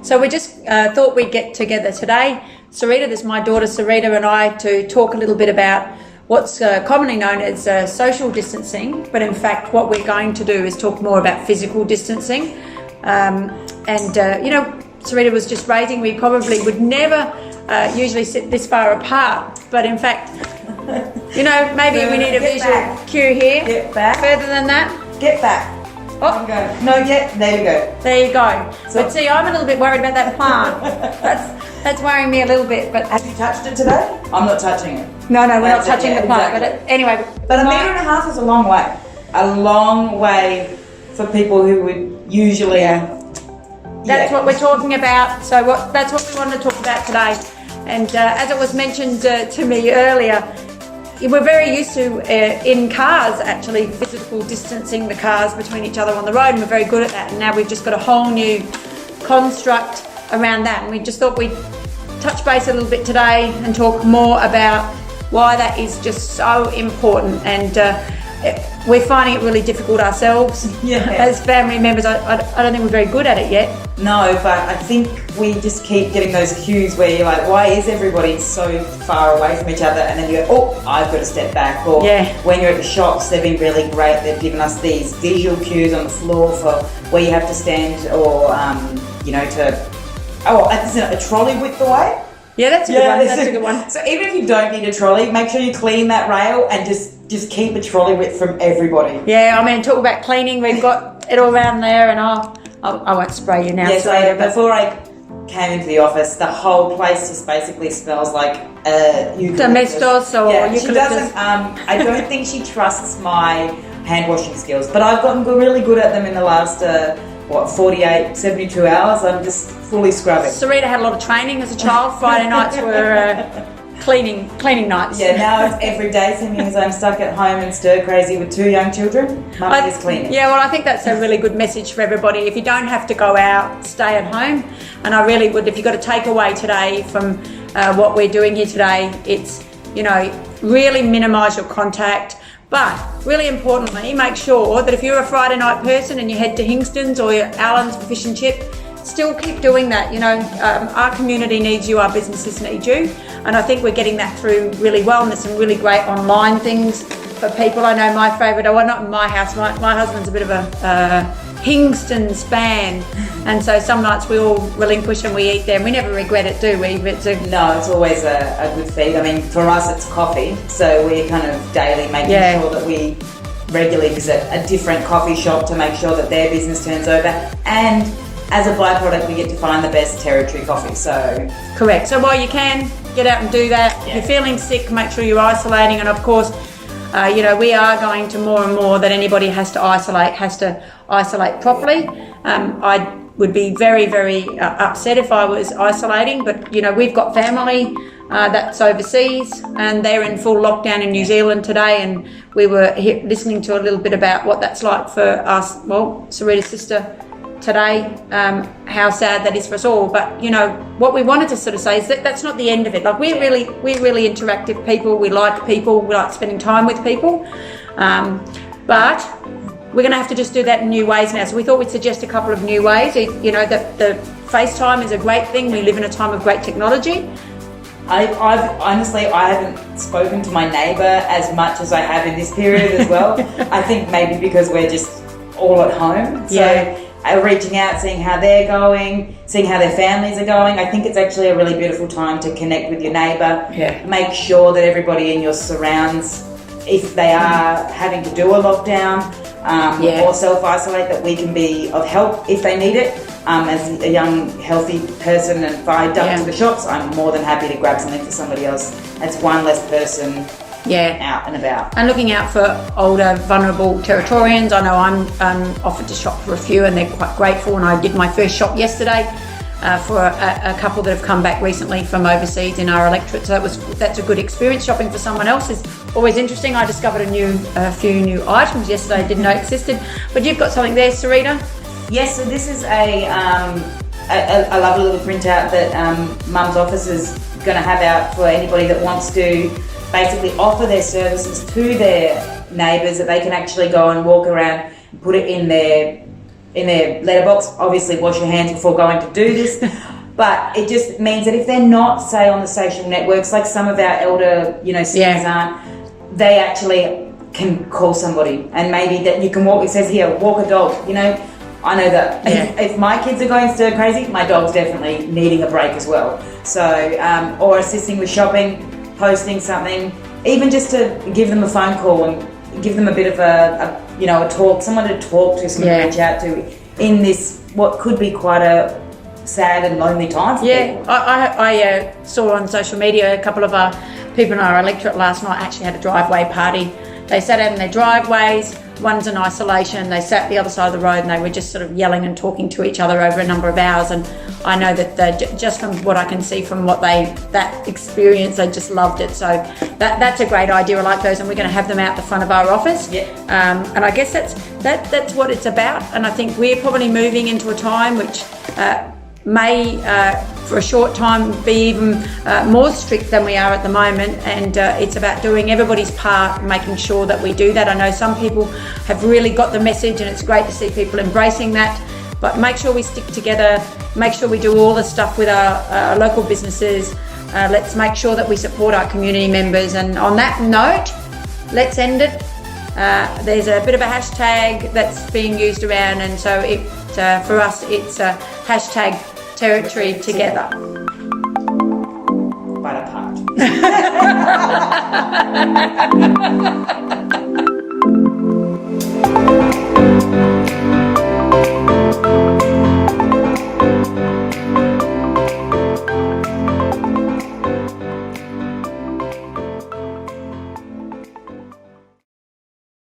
So we just thought we'd get together today. Sarita, this is my daughter Sarita, and I, to talk a little bit about what's commonly known as social distancing, but in fact what we're going to do is talk more about physical distancing. Sarita was just raising, we probably would never usually sit this far apart, but in fact, maybe we need a visual cue here. Get back. Further than that. Get back. Oh, go. No, there you go. There you go. So, but see, I'm a little bit worried about that plant. That's worrying me a little bit. But have you touched it today? I'm not touching it. No, we're not touching the plant. Exactly. But anyway. But a metre and a half is a long way. A long way for people who would usually. That's what we're talking about. So that's what we wanted to talk about today. And as it was mentioned to me earlier, we're very used to, in cars, actually physical distancing the cars between each other on the road, and we're very good at that. And now we've just got a whole new construct around that. And we just thought we'd touch base a little bit today and talk more about why that is just so important. And we're finding it really difficult ourselves as family members. I don't think we're very good at it yet. No, but I think we just keep getting those cues where you're like, why is everybody so far away from each other? And then you go, oh, I've got to step back. Or when you're at the shops, they've been really great. They've given us these visual cues on the floor for where you have to stand, or, isn't a trolley width away? Yeah, that's a good one. That's a good one. So even if you don't need a trolley, make sure you clean that rail and just keep a trolley width from everybody. Yeah, I mean, talk about cleaning. We've got it all around there, and I won't spray you now. Yeah, so before I came into the office, the whole place just basically smells like domestos or eucalyptus. She doesn't. I don't think she trusts my hand washing skills, but I've gotten really good at them in the last 48, 72 hours. I'm just fully scrubbing. Sarita had a lot of training as a child. Friday nights were cleaning nights. Yeah, now it's every day, seeing as I'm stuck at home and stir crazy with 2 young children. Mummy is cleaning. Yeah, well, I think that's a really good message for everybody. If you don't have to go out, stay at home. And I really would, if you've got a takeaway today from what we're doing here today, it's, really minimise your contact. But really importantly, make sure that if you're a Friday night person and you head to Hingston's or Allen's for fish and chip, still keep doing that. Our community needs you, our businesses need you. And I think we're getting that through really well. And there's some really great online things for people. I know my favourite, not in my house, my husband's a bit of a Hingston's fan. And so some nights we all relinquish and we eat there, and we never regret it, do we? No, it's always a good feed. I mean, for us it's coffee, so we're kind of daily making sure that we regularly visit a different coffee shop to make sure that their business turns over, and as a byproduct we get to find the best territory coffee. So correct. So while you can, get out and do that. If you're feeling sick, make sure you're isolating, and of course we are going to more and more that anybody has to isolate properly. I would be very, very upset if I was isolating, but we've got family that's overseas, and they're in full lockdown in New Zealand today, and we were listening to a little bit about what that's like for us, Sarita's sister today, how sad that is for us all. But what we wanted to sort of say is that that's not the end of it. Like we're really interactive people. We like spending time with people, but we're going to have to just do that in new ways now. So we thought we'd suggest a couple of new ways. That the FaceTime is a great thing. We live in a time of great technology. I've honestly, I haven't spoken to my neighbour as much as I have in this period as well. I think maybe because we're just all at home. So reaching out, seeing how they're going, seeing how their families are going. I think it's actually a really beautiful time to connect with your neighbour. Make sure that everybody in your surrounds, if they are having to do a lockdown or self-isolate, that we can be of help if they need it. As a young, healthy person, and if I duck to the shops, I'm more than happy to grab something for somebody else. That's one less person out and about. And looking out for older, vulnerable Territorians. I know I'm offered to shop for a few, and they're quite grateful. And I did my first shop yesterday for a couple that have come back recently from overseas in our electorate. So that's a good experience. Shopping for someone else is always interesting. I discovered a few new items yesterday I didn't know existed. But you've got something there, Sarita? Yes, so this is a lovely little printout that Mum's office is going to have out for anybody that wants to basically offer their services to their neighbours, that they can actually go and walk around and put it in their in their letterbox. Obviously, wash your hands before going to do this. But it just means that if they're not, say, on the social networks, like some of our elder, seniors aren't, they actually can call somebody, and maybe that you can walk. It says here, walk a dog. I know that if my kids are going stir crazy, my dog's definitely needing a break as well. So, or assisting with shopping, posting something, even just to give them a phone call and give them a bit of a talk, someone to talk to, someone to reach out to in this what could be quite a sad and lonely time for people. I saw on social media a couple of people in our electorate last night actually had a driveway party. They sat out in their driveways, one's in isolation, they sat the other side of the road and they were just sort of yelling and talking to each other over a number of hours, and I know that just from what I can see from that experience, they just loved it. So that's a great idea. I like those, and we're going to have them out the front of our office. And I guess that's what it's about, and I think we're probably moving into a time which may for a short time be even more strict than we are at the moment, and it's about doing everybody's part, making sure that we do that. I know some people have really got the message, and it's great to see people embracing that, but make sure we stick together, make sure we do all the stuff with our local businesses. Let's make sure that we support our community members, and on that note, let's end it. There's a bit of a hashtag that's being used around, and so for us it's hashtag territory together. But apart.